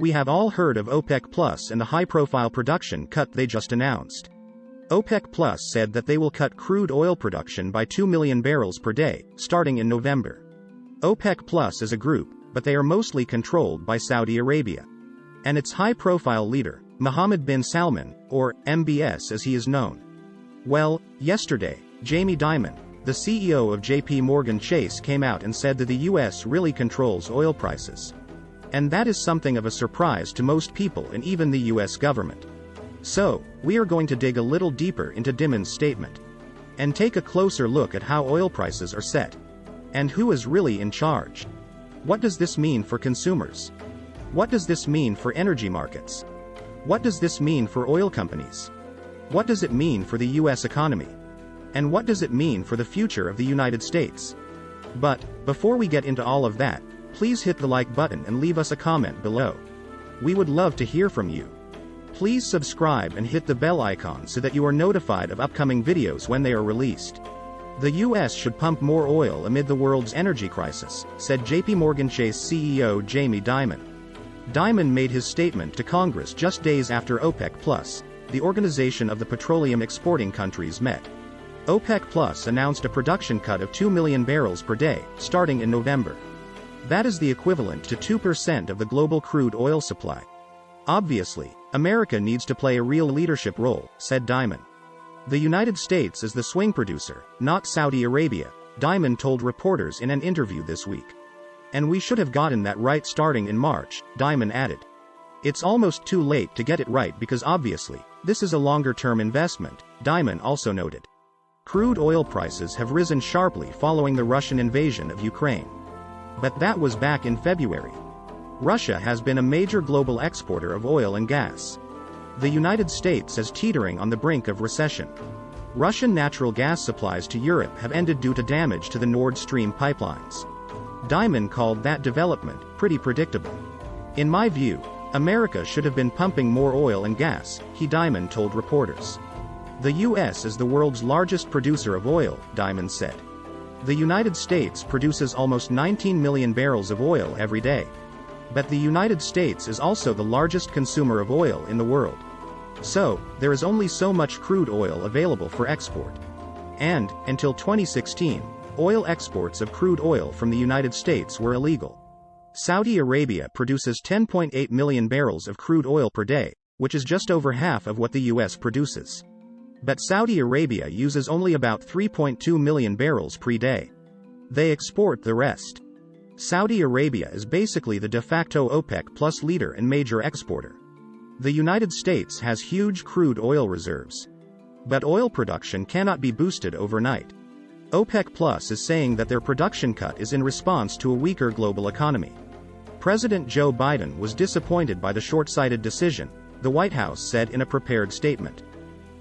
We have all heard of OPEC Plus and the high-profile production cut they just announced. OPEC Plus said that they will cut crude oil production by 2 million barrels per day, starting in November. OPEC Plus is a group, but they are mostly controlled by Saudi Arabia. And its high-profile leader, Mohammed bin Salman, or MBS as he is known. Well, yesterday, Jamie Dimon, the CEO of JP Morgan Chase, came out and said that the US really controls oil prices. And that is something of a surprise to most people and even the US government. So, we are going to dig a little deeper into Dimon's statement. And take a closer look at how oil prices are set. And who is really in charge. What does this mean for consumers? What does this mean for energy markets? What does this mean for oil companies? What does it mean for the US economy? And what does it mean for the future of the United States? But, before we get into all of that, please hit the like button and leave us a comment below. We would love to hear from you. Please subscribe and hit the bell icon so that you are notified of upcoming videos when they are released. The US should pump more oil amid the world's energy crisis, said JP Morgan Chase CEO Jamie Dimon. Dimon made his statement to Congress just days after OPEC Plus, the organization of the petroleum exporting countries, met. OPEC Plus announced a production cut of 2 million barrels per day, starting in November. That is the equivalent to 2% of the global crude oil supply. Obviously, America needs to play a real leadership role, said Dimon. The United States is the swing producer, not Saudi Arabia, Dimon told reporters in an interview this week. And we should have gotten that right starting in March, Dimon added. It's almost too late to get it right because obviously, this is a longer-term investment, Dimon also noted. Crude oil prices have risen sharply following the Russian invasion of Ukraine. But that was back in February. Russia has been a major global exporter of oil and gas. The United States is teetering on the brink of recession. Russian natural gas supplies to Europe have ended due to damage to the Nord Stream pipelines. Dimon called that development pretty predictable. In my view, America should have been pumping more oil and gas, Dimon told reporters. The US is the world's largest producer of oil, Dimon said. The United States produces almost 19 million barrels of oil every day. But the United States is also the largest consumer of oil in the world. So, there is only so much crude oil available for export. And, until 2016, oil exports of crude oil from the United States were illegal. Saudi Arabia produces 10.8 million barrels of crude oil per day, which is just over half of what the US produces. But Saudi Arabia uses only about 3.2 million barrels per day. They export the rest. Saudi Arabia is basically the de facto OPEC Plus leader and major exporter. The United States has huge crude oil reserves. But oil production cannot be boosted overnight. OPEC Plus is saying that their production cut is in response to a weaker global economy. President Joe Biden was disappointed by the short-sighted decision, the White House said in a prepared statement.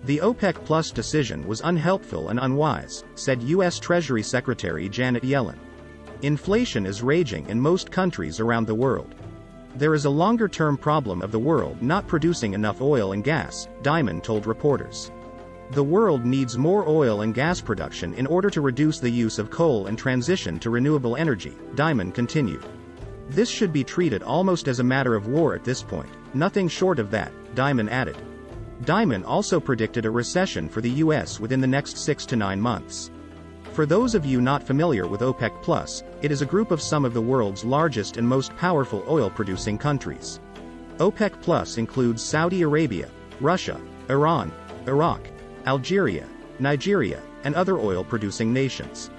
The OPEC Plus decision was unhelpful and unwise, said U.S. Treasury Secretary Janet Yellen. Inflation is raging in most countries around the world. There is a longer-term problem of the world not producing enough oil and gas, Dimon told reporters. The world needs more oil and gas production in order to reduce the use of coal and transition to renewable energy, Dimon continued. This should be treated almost as a matter of war at this point, nothing short of that, Dimon added. Dimon also predicted a recession for the U.S. within the next 6 to 9 months. For those of you not familiar with OPEC Plus, it is a group of some of the world's largest and most powerful oil-producing countries. OPEC Plus includes Saudi Arabia, Russia, Iran, Iraq, Algeria, Nigeria, and other oil-producing nations.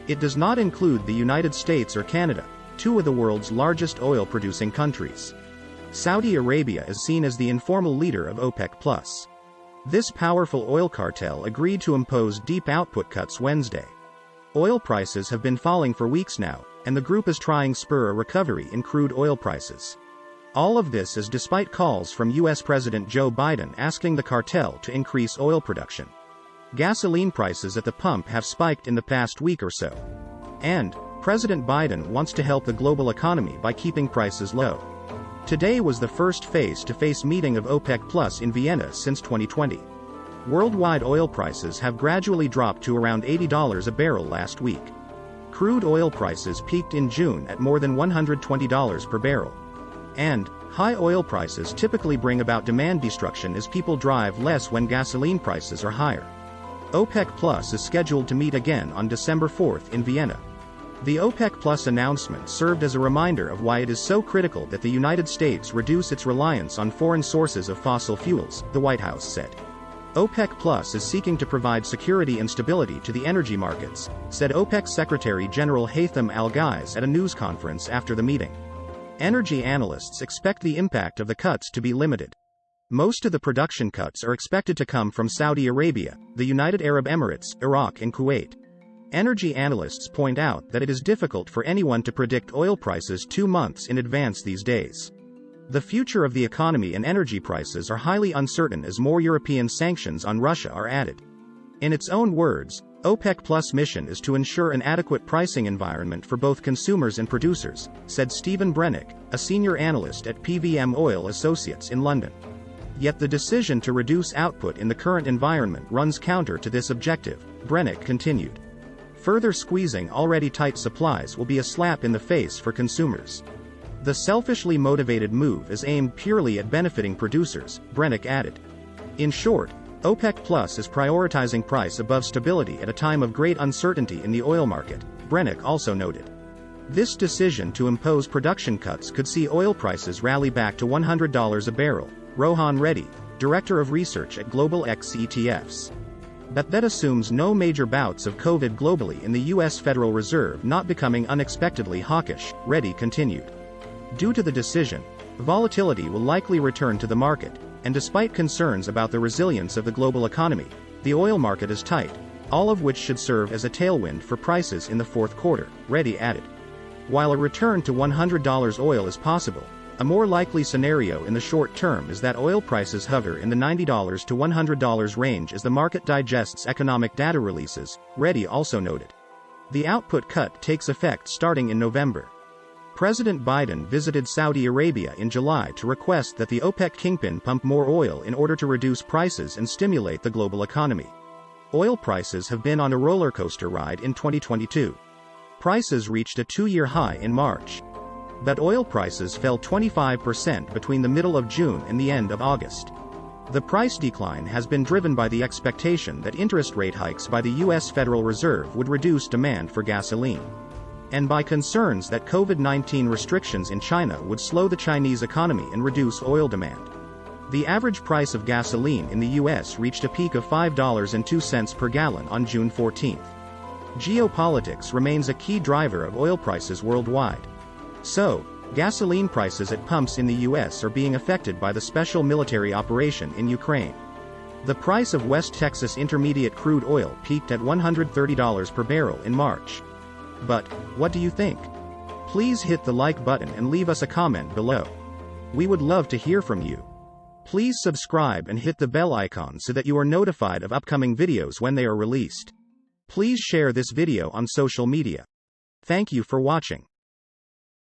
It does not include the United States or Canada, two of the world's largest oil-producing countries. Saudi Arabia is seen as the informal leader of OPEC+. This powerful oil cartel agreed to impose deep output cuts Wednesday. Oil prices have been falling for weeks now, and the group is trying to spur a recovery in crude oil prices. All of this is despite calls from U.S. President Joe Biden asking the cartel to increase oil production. Gasoline prices at the pump have spiked in the past week or so. And President Biden wants to help the global economy by keeping prices low. Today was the first face-to-face meeting of OPEC Plus in Vienna since 2020. Worldwide oil prices have gradually dropped to around $80 a barrel last week. Crude oil prices peaked in June at more than $120 per barrel. And High oil prices typically bring about demand destruction as people drive less when gasoline prices are higher. OPEC Plus is scheduled to meet again on December 4 in Vienna. The OPEC Plus announcement served as a reminder of why it is so critical that the United States reduce its reliance on foreign sources of fossil fuels, the White House said. OPEC Plus is seeking to provide security and stability to the energy markets, said OPEC Secretary General Haytham Al-Ghais at a news conference after the meeting. Energy analysts expect the impact of the cuts to be limited. Most of the production cuts are expected to come from Saudi Arabia, the United Arab Emirates, Iraq and Kuwait. Energy analysts point out that it is difficult for anyone to predict oil prices 2 months in advance these days. The future of the economy and energy prices are highly uncertain as more European sanctions on Russia are added. In its own words, OPEC Plus' mission is to ensure an adequate pricing environment for both consumers and producers, said Stephen Brennick, a senior analyst at PVM Oil Associates in London. Yet the decision to reduce output in the current environment runs counter to this objective, Brennick continued. Further squeezing already tight supplies will be a slap in the face for consumers. The selfishly motivated move is aimed purely at benefiting producers, Brennick added. In short, OPEC Plus is prioritizing price above stability at a time of great uncertainty in the oil market, Brennick also noted. This decision to impose production cuts could see oil prices rally back to $100 a barrel, Rohan Reddy, director of research at Global X ETFs. But that assumes no major bouts of COVID globally in the U.S. Federal Reserve not becoming unexpectedly hawkish, Reddy continued. Due to the decision, volatility will likely return to the market, and despite concerns about the resilience of the global economy, the oil market is tight, all of which should serve as a tailwind for prices in the fourth quarter, Reddy added. While a return to $100 oil is possible, a more likely scenario in the short term is that oil prices hover in the $90 to $100 range as the market digests economic data releases, Reddy also noted. The output cut takes effect starting in November. President Biden visited Saudi Arabia in July to request that the OPEC kingpin pump more oil in order to reduce prices and stimulate the global economy. Oil prices have been on a roller coaster ride in 2022. Prices reached a 2-year high in March. But oil prices fell 25% between the middle of June and the end of August. The price decline has been driven by the expectation that interest rate hikes by the U.S. Federal Reserve would reduce demand for gasoline. And by concerns that COVID-19 restrictions in China would slow the Chinese economy and reduce oil demand. The average price of gasoline in the U.S. reached a peak of $5.02 per gallon on June 14. Geopolitics remains a key driver of oil prices worldwide. So, gasoline prices at pumps in the U.S. are being affected by the special military operation in Ukraine. The price of West Texas Intermediate crude oil peaked at $130 per barrel in March. But, what do you think? Please hit the like button and leave us a comment below. We would love to hear from you. Please subscribe and hit the bell icon so that you are notified of upcoming videos when they are released. Please share this video on social media. Thank you for watching.